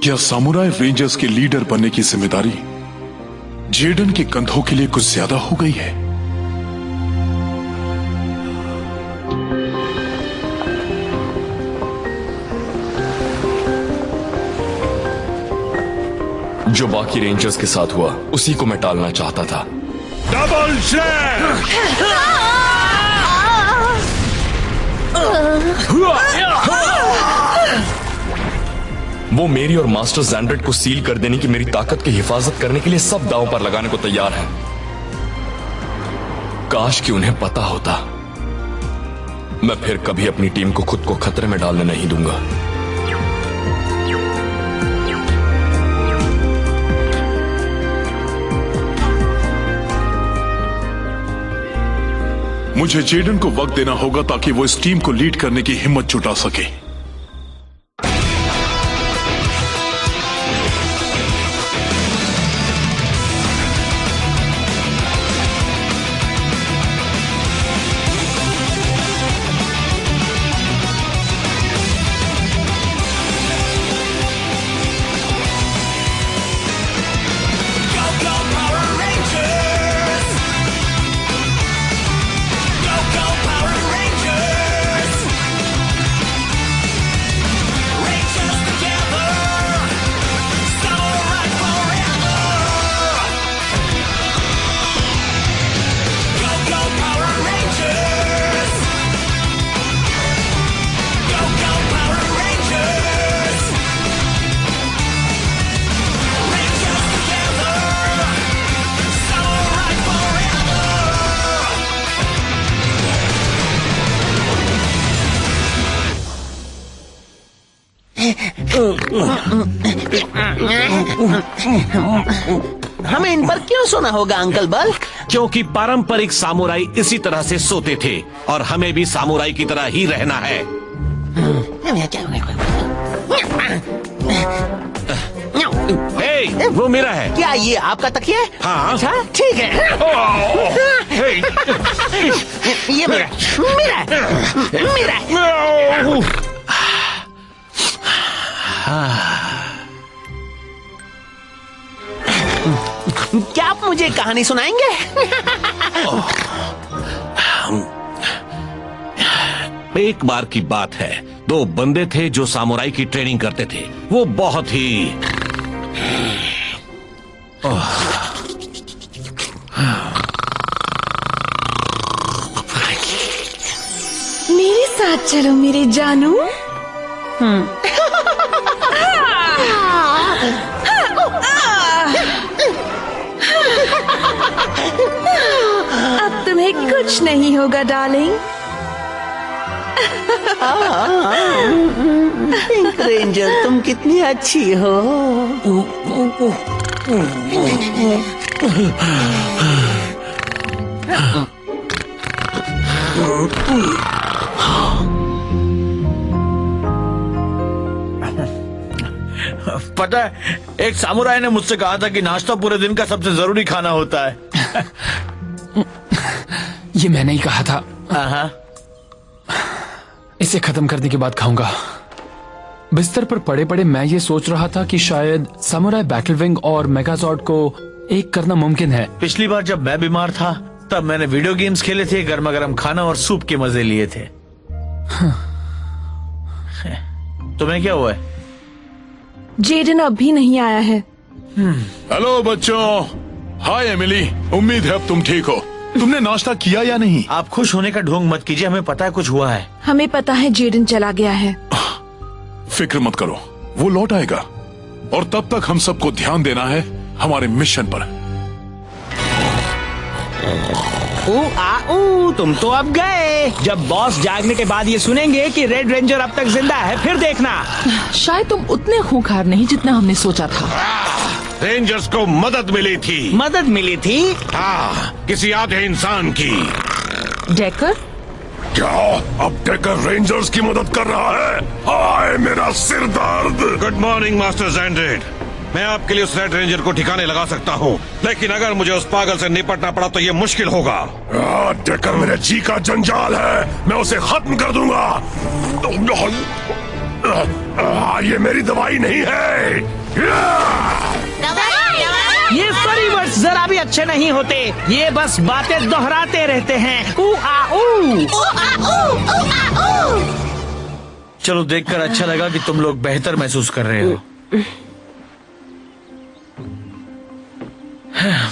क्या samurai rangers के leader बनने की जिम्मेदारी जेडन के कंधों के लिए कुछ ज्यादा हो गई है? जो बाकी रेंजर्स के साथ हुआ उसी को मैं टालना चाहता था। Double slash! वो मेरी और मास्टर ज़ैंड्रेड को सील कर देने की मेरी ताकत की हिफाजत करने के लिए सब दांव पर लगाने को तैयार है। काश कि उन्हें पता होता। मैं फिर कभी अपनी टीम को खुद को खतरे में डालने नहीं दूंगा। मुझे जेडन को वक्त देना होगा ताकि वो इस टीम को लीड करने की हिम्मत जुटा सके। हमें इन पर क्यों सोना होगा अंकल बल्क? क्योंकि पारंपरिक सामुराई इसी तरह से सोते थे और हमें भी सामुराई की तरह ही रहना है। हे, वो मेरा है। क्या ये आपका तकिया है? हाँ। अच्छा, ठीक है। ये मेरा मेरा क्या आप मुझे कहानी सुनाएंगे? एक बार की बात है, दो बंदे थे जो सामुराई की ट्रेनिंग करते थे। वो बहुत ही मेरे साथ चलो मेरे जानू। अब तुम्हें कुछ नहीं होगा डार्लिंग। पिंक रेंजर, तुम कितनी अच्छी हो। पता है, एक सामुराई ने मुझसे कहा था कि नाश्ता पूरे दिन का सबसे जरूरी खाना होता है। ये मैंने ही कहा था। इसे खत्म करने के बाद खाऊंगा। बिस्तर पर पड़े पड़े मैं ये सोच रहा था कि शायद सामुराई बैटल विंग और मेगाजॉर्ड को एक करना मुमकिन है। पिछली बार जब मैं बीमार था तब मैंने वीडियो गेम्स खेले थे, गर्मा गर्म खाना और सूप के मजे लिए थे। तुम्हें क्या हुआ है? जेडन अभी नहीं आया है। हेलो बच्चों। हाय एमिली, उम्मीद है अब तुम ठीक हो। तुमने नाश्ता किया या नहीं? आप खुश होने का ढोंग मत कीजिए, हमें पता है कुछ हुआ है। हमें पता है जेडन चला गया है। फिक्र मत करो, वो लौट आएगा और तब तक हम सबको ध्यान देना है हमारे मिशन पर। तुम तो अब गए। जब बॉस जागने के बाद ये सुनेंगे कि रेड रेंजर अब तक जिंदा है, फिर देखना। शायद तुम उतने खूंखार नहीं जितना हमने सोचा था। रेंजर्स को मदद मिली थी। मदद मिली थी? हाँ, किसी आधे इंसान की। डेकर? क्या अब डेकर रेंजर्स की मदद कर रहा है? हाय मेरा सिर दर्द। Good morning master Xandred. मैं आपके लिए उस रेड रेंजर को ठिकाने लगा सकता हूँ, लेकिन अगर मुझे उस पागल से निपटना पड़ा तो ये मुश्किल होगा। डेकर मेरे जी का जंजाल है, मैं उसे खत्म कर दूंगा। ये मेरी दवाई नहीं है। ये फरी वर्ड्स जरा भी अच्छे नहीं होते, ये बस बातें दोहराते रहते हैं। ऊ आ ऊ। चलो देखकर अच्छा लगा कि तुम लोग बेहतर महसूस कर रहे हो।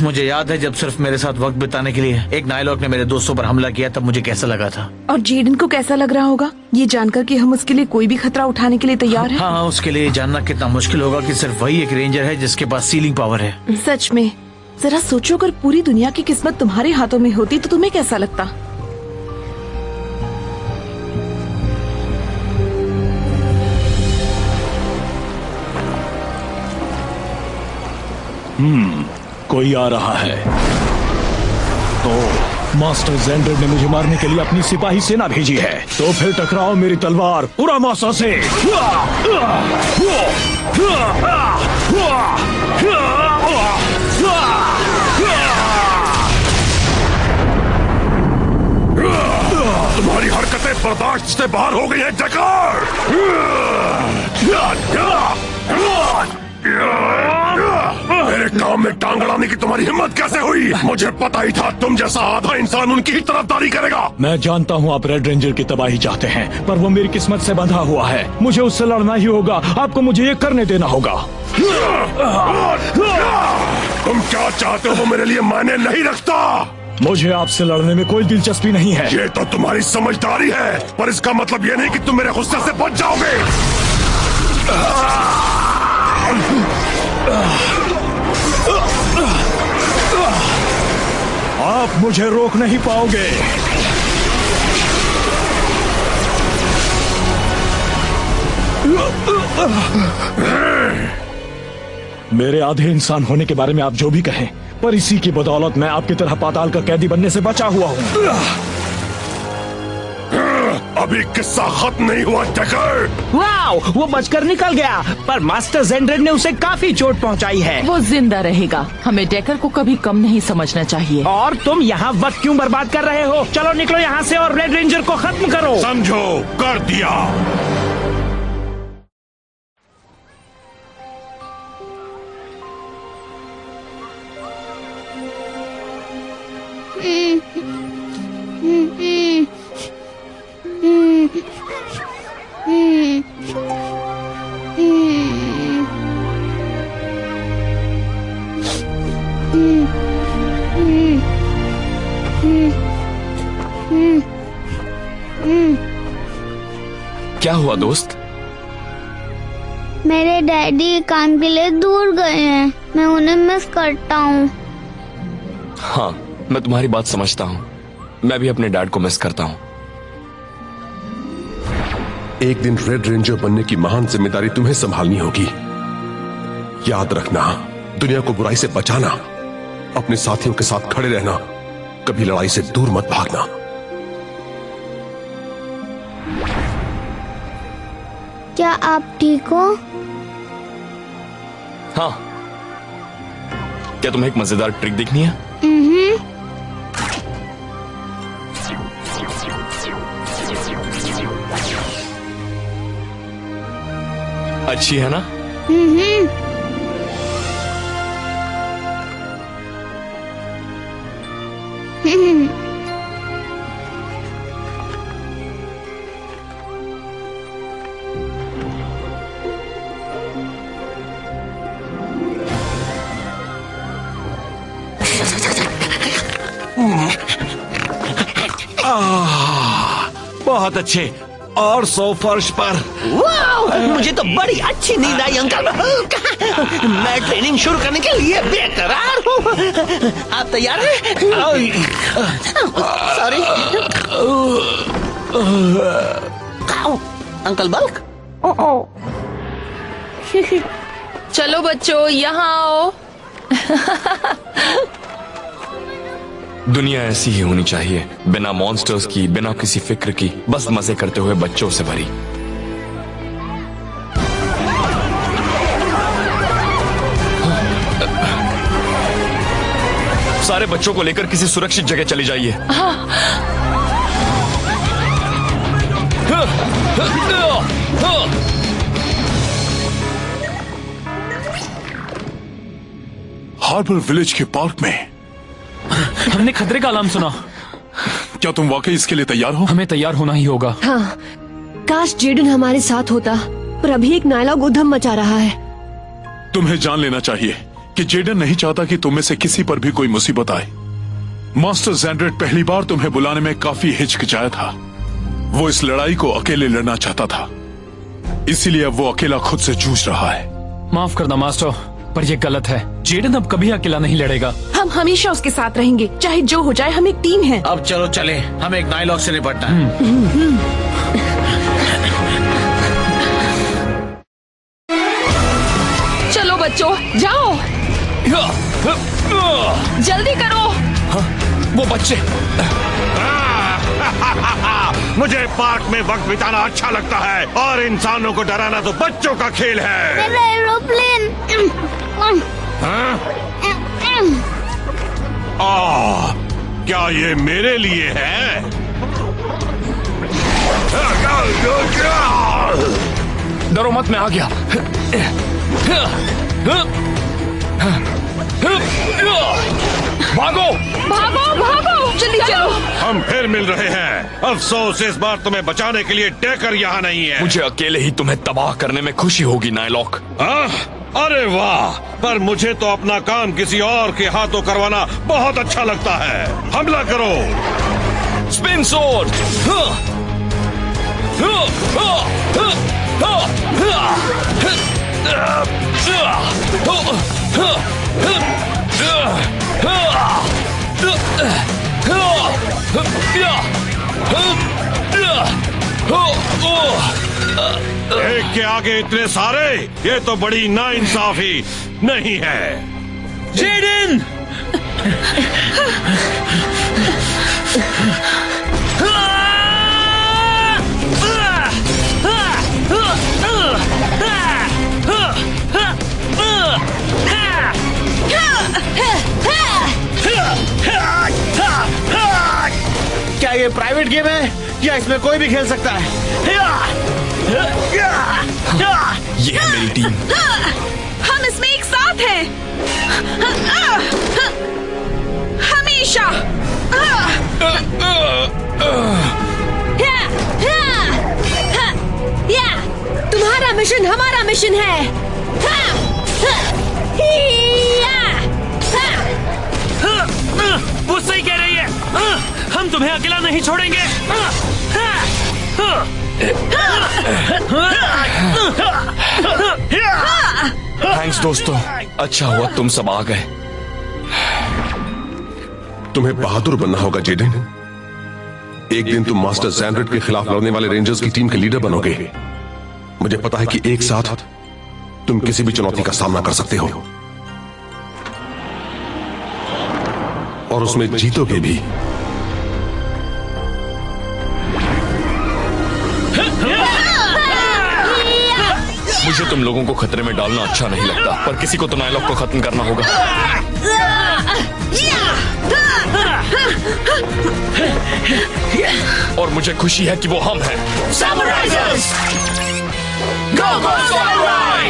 मुझे याद है जब सिर्फ मेरे साथ वक्त बिताने के लिए एक नायलॉक ने मेरे दोस्तों पर हमला किया, तब मुझे कैसा लगा था। और जेडन को कैसा लग रहा होगा ये जानकर कि हम उसके लिए कोई भी खतरा उठाने के लिए तैयार हैं? हाँ, उसके लिए जानना कितना मुश्किल होगा कि सिर्फ वही एक रेंजर है जिसके पास सीलिंग पावर है। सच में जरा सोचो, अगर पूरी दुनिया की किस्मत तुम्हारे हाथों में होती तो तुम्हें कैसा लगता? कोई आ रहा है। तो मास्टर ज़ेंड्रेड ने मुझे मारने के लिए अपनी सिपाही सेना भेजी है, तो फिर टकराओ मेरी तलवार उरामासा से। तुम्हारी हरकतें बर्दाश्त से बाहर हो गई हैं डकार। मेरे काम में टांग अड़ाने की तुम्हारी हिम्मत कैसे हुई? मुझे पता ही था तुम जैसा आधा इंसान उनकी ही तरफदारी करेगा। मैं जानता हूँ आप रेड रेंजर की तबाही चाहते हैं, पर वो मेरी किस्मत से बंधा हुआ है। मुझे उससे लड़ना ही होगा। आपको मुझे ये करने देना होगा। तुम क्या चाहते हो वो मेरे लिए मायने नहीं रखता। मुझे आपसे लड़ने में कोई दिलचस्पी नहीं है। ये तो तुम्हारी समझदारी है, पर इसका मतलब ये नहीं कि तुम मेरे गुस्से से बच जाओगे। आप मुझे रोक नहीं पाओगे। मेरे आधे इंसान होने के बारे में आप जो भी कहें, पर इसी की बदौलत मैं आपकी तरह पाताल का कैदी बनने से बचा हुआ हूँ। अभी किस्सा खत्म नहीं हुआ टकर। वाओ, वो बचकर निकल गया, पर मास्टर ज़ेंड्रेड ने उसे काफी चोट पहुंचाई है। वो जिंदा रहेगा। हमें डेकर को कभी कम नहीं समझना चाहिए। और तुम यहाँ वक्त क्यों बर्बाद कर रहे हो? चलो निकलो यहाँ से और रेड रेंजर को खत्म करो। समझो, कर दिया। क्या हुआ दोस्त? मेरे डैडी काम के लिए दूर गए हैं, मैं उन्हें मिस करता हूँ। हाँ, मैं तुम्हारी बात समझता हूँ। मैं भी अपने डैड को मिस करता हूँ। एक दिन रेड रेंजर बनने की महान जिम्मेदारी तुम्हें संभालनी होगी। याद रखना, दुनिया को बुराई से बचाना, अपने साथियों के साथ खड़े रहना, कभी लड़ाई से दूर मत भागना। क्या आप ठीक हो? हाँ। क्या तुम्हें एक मजेदार ट्रिक देखनी है? अच्छी है ना? बहुत अच्छे। और सो फर्श पर। वाह, मुझे तो बड़ी अच्छी नींद आई अंकल। मैं ट्रेनिंग शुरू करने के लिए बेकरार हूँ। आप तैयार हैं? सॉरी। Uncle bulk. चलो बच्चों यहाँ आओ। दुनिया ऐसी ही होनी चाहिए, बिना मॉन्स्टर्स की, बिना किसी फिक्र की, बस मजे करते हुए बच्चों से भरी। सारे बच्चों को लेकर किसी सुरक्षित जगह चली जाइए। हार्बर विलेज के पार्क में। हमने खतरे का अलार्म सुना। क्या तुम वाकई इसके लिए तैयार हो? हमें तैयार होना ही होगा। हाँ, काश जेडन हमारे साथ होता, पर अभी एक नायलॉग उधम मचा रहा है। तुम्हें जान लेना चाहिए कि जेडन नहीं चाहता कि तुम में से किसी पर भी कोई मुसीबत आए। मास्टर ज़ैंड्रेड पहली बार तुम्हें बुलाने में काफी हिचकिचाया था। वो इस लड़ाई को अकेले लड़ना चाहता था, इसीलिए अब वो अकेला खुद से जूझ रहा है। माफ करना मास्टर, पर ये गलत है। जेडन अब कभी अकेला नहीं लड़ेगा। हम हमेशा उसके साथ रहेंगे, चाहे जो हो जाए। हम एक टीम हैं। अब चलो चले, हमें एक नाइलॉग से निपटना है। चलो बच्चों, जाओ, जल्दी करो। वो बच्चे। मुझे पार्क में वक्त बिताना अच्छा लगता है और इंसानों को डराना तो बच्चों का खेल है। मेरा एरोप्लेन। क्या ये मेरे लिए है? डरो मत, मैं आ गया। भागो भागो भागो, जल्दी चलो। हम फिर मिल रहे हैं। अफसोस इस बार तुम्हें बचाने के लिए डेकर यहाँ नहीं है। मुझे अकेले ही तुम्हें तबाह करने में खुशी होगी नायलॉक। अरे वाह, पर मुझे तो अपना काम किसी और के हाथों करवाना बहुत अच्छा लगता है। हमला करो। Spin sword. एक के आगे इतने सारे, ये तो बड़ी नाइंसाफी नहीं है। जेडन! क्या ये प्राइवेट गेम है या इसमें कोई भी खेल सकता है? ये है मेरी टीम। हम इसमें एक साथ हैं। हमेशा। तुम्हारा मिशन हमारा मिशन है। वो सही कह रही है। हम तुम्हें अकेला नहीं छोड़ेंगे। थैंक्स दोस्तों, अच्छा हुआ तुम सब आ गए। तुम्हें बहादुर बनना होगा जेडन। एक दिन तुम मास्टर ज़ैंड्रेड के खिलाफ लड़ने वाले रेंजर्स की टीम के लीडर बनोगे। मुझे पता है कि एक साथ तुम किसी भी चुनौती का सामना कर सकते हो और उसमें जीतोगे भी। मुझे तुम लोगों को खतरे में डालना अच्छा नहीं लगता, पर किसी को तो नायलॉक को खत्म करना होगा। और मुझे खुशी है कि वो हम हैं। Samuraizers! Go go Samurai!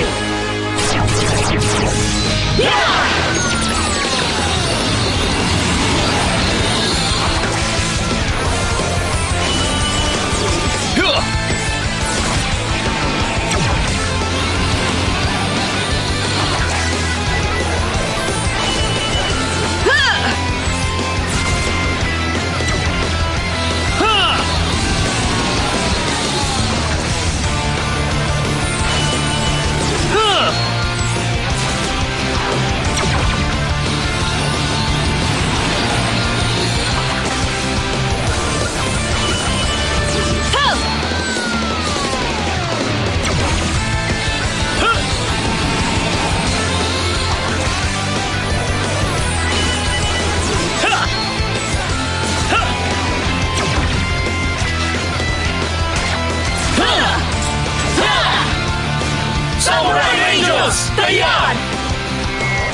Samurai Rangers, तैयार!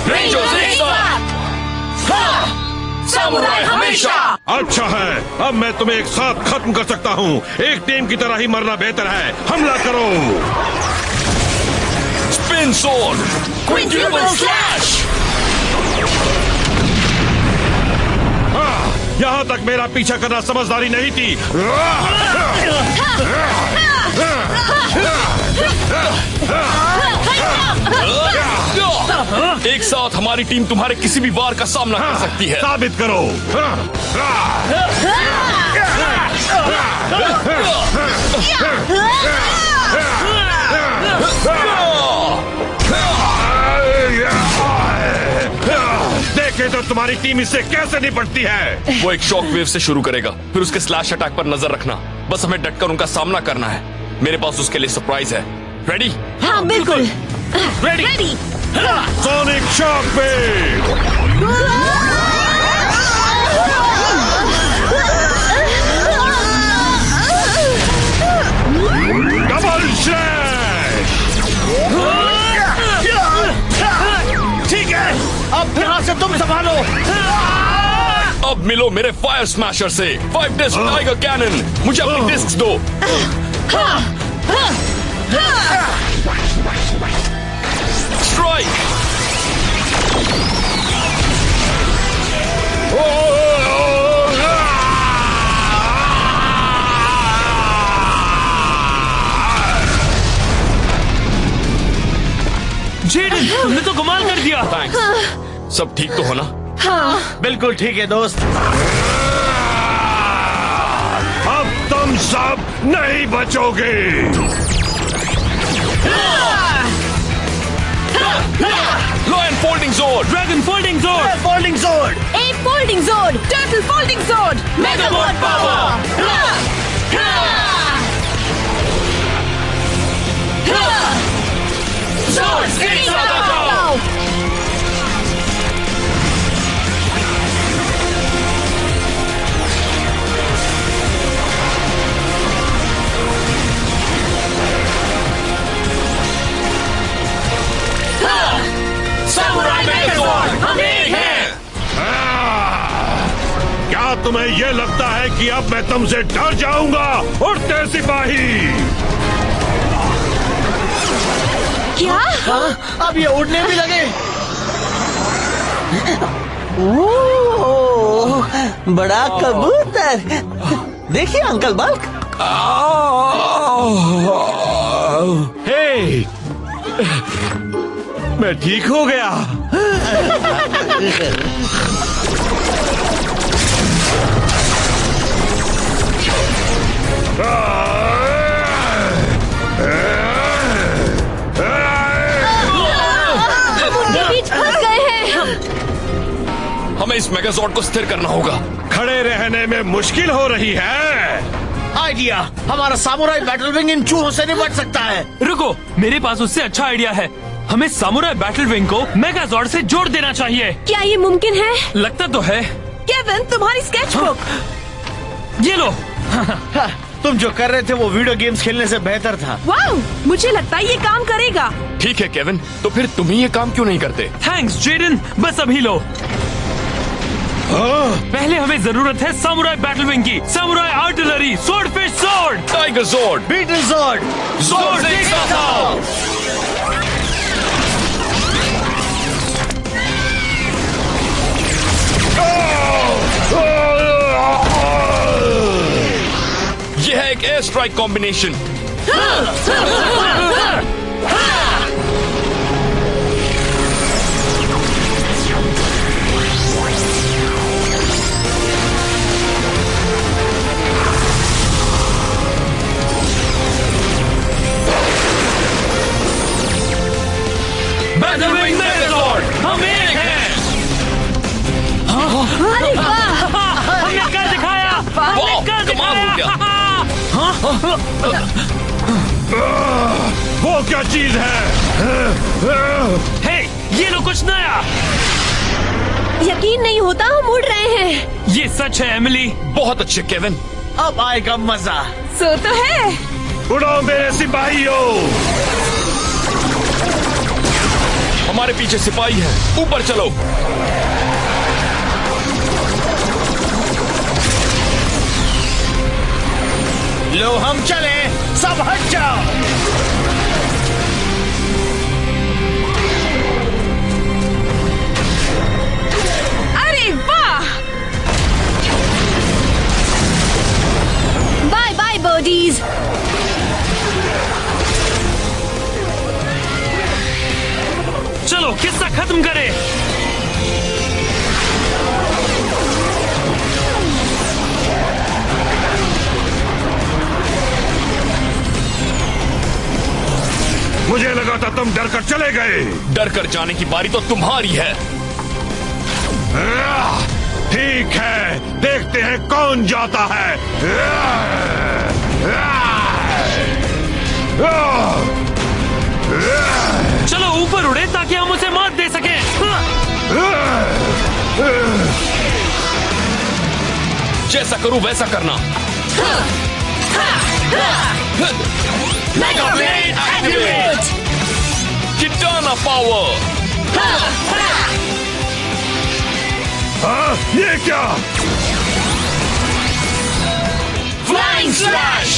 Rangers एक साथ! Samurai हमेशा! अच्छा है, अब मैं तुम्हें एक साथ खत्म कर सकता हूँ। एक टीम की तरह ही मरना बेहतर है। हमला करो। Spin sword, Quintuple Slash! यहाँ तक मेरा पीछा करना समझदारी नहीं थी। एक साथ हमारी टीम तुम्हारे किसी भी वार का सामना कर सकती है। साबित करो। देखे तो तुम्हारी टीम इससे कैसे निपटती है। वो एक शॉक वेव से शुरू करेगा, फिर उसके स्लैश अटैक पर नजर रखना। बस हमें डटकर उनका सामना करना है। मेरे पास उसके लिए सरप्राइज है। रेडी? हाँ बिल्कुल। Ready. Sonic shock wave. Double slash. ठीक है, अब यहाँ से तुम संभालो। अब मिलो मेरे फायर स्मैशर से। 5 डिस्क टाइगर कैनन। मुझे अपनी डिस्क दो। स्ट्राइक। जेडन, तुमने तो कमाल कर दिया। थैंक्स। सब ठीक तो हो ना? हाँ बिल्कुल ठीक है दोस्त। अब तुम सब नहीं बचोगे। Lion folding zone. Dragon folding zone. Folding zone. A folding zone, turtle folding zone, megabot power. क्या तुम्हें ये लगता है कि अब मैं तुमसे डर जाऊंगा? उठते सिपाही। क्या? अब ये उड़ने भी लगे। बड़ा कबूतर। देखिए अंकल बल्क। हे, मैं ठीक हो गया। बीच फंस गए हैं। हमें इस मेगाजॉर्ड को स्थिर करना होगा। खड़े रहने में मुश्किल हो रही है। आइडिया, हमारा सामुराई बैटल विंग इन चूहों से निपट सकता है। रुको, मेरे पास उससे अच्छा आइडिया है। हमें सामुराई बैटल विंग को मेगाजॉर्ड से जोड़ देना चाहिए। क्या ये मुमकिन है? लगता तो है। केविन, तुम्हारी स्केचबुक। ये लो। तुम जो कर रहे थे वो वीडियो गेम्स खेलने से बेहतर था। वाओ, मुझे लगता है ये काम करेगा। ठीक है केविन, तो फिर तुम ही ये काम क्यों नहीं करते? थैंक्स जेडन, बस अभी लो। पहले हमें जरूरत है सामुराई बैटल विंग की। Samurai artillery, sword fish sword, tiger zord, beetle zord, zord यह है एक air strike combination. Battle wing megazord, हम एक हैं। अरे वाह! हमने कर दिखाया। वाह, कमाल हो गया। वो क्या चीज है? हे, ये लो कुछ नया। यकीन नहीं होता, हम उड़ रहे हैं। ये सच है एमिली। बहुत अच्छे केविन। अब आएगा मजा। सो तो है। उड़ो मेरे सिपाहियों। हमारे पीछे सिपाही है, ऊपर चलो। लो हम चले, सब हट जाओ। अरे वाह! तो तुम डर कर चले गए। डर कर जाने की बारी तो तुम्हारी है। ठीक है, देखते हैं कौन जाता है। चलो ऊपर उड़े ताकि हम उसे मात दे सकें। जैसा करूं वैसा करना। Mega blade activate. Kitana power. हाँ, ये क्या? Flying slash.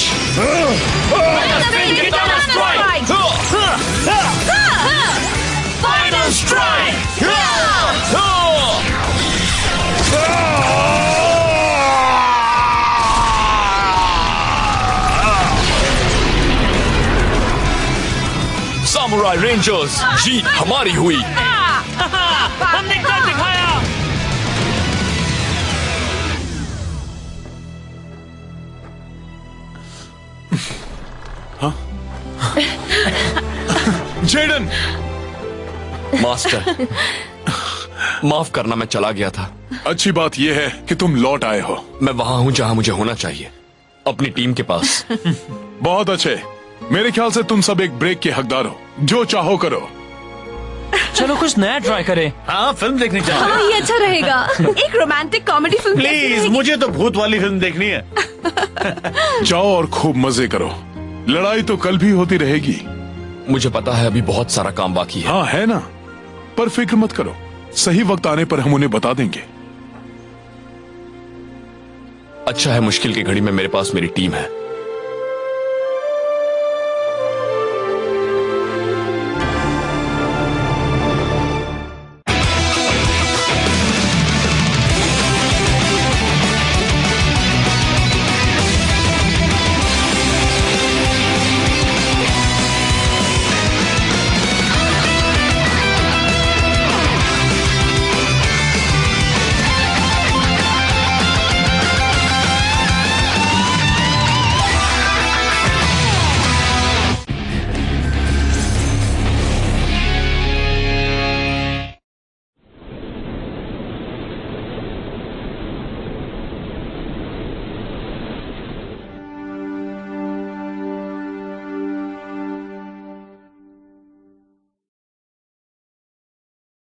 Kitana strike. Final strike. Samurai rangers, जीत हमारी हुई। हमने कर दिखाया। जेडन! मास्टर, माफ करना, मैं चला गया था। अच्छी बात यह है कि तुम लौट आए हो। मैं वहां हूं जहां मुझे होना चाहिए, अपनी टीम के पास। बहुत अच्छे। मेरे ख्याल से तुम सब एक ब्रेक के हकदार हो। जो चाहो करो। चलो कुछ नया ट्राई करें। हाँ, फिल्म देखनी हाँ, चाहिए। ये अच्छा रहेगा। एक रोमांटिक कॉमेडी फिल्म प्लीज, मुझे तो भूत वाली फिल्म देखनी है। जाओ और खूब मजे करो। लड़ाई तो कल भी होती रहेगी। मुझे पता है अभी बहुत सारा काम बाकी है। हाँ, है ना? पर फिक्र मत करो, सही वक्त आने पर हम उन्हें बता देंगे। अच्छा है मुश्किल की घड़ी में मेरे पास मेरी टीम है।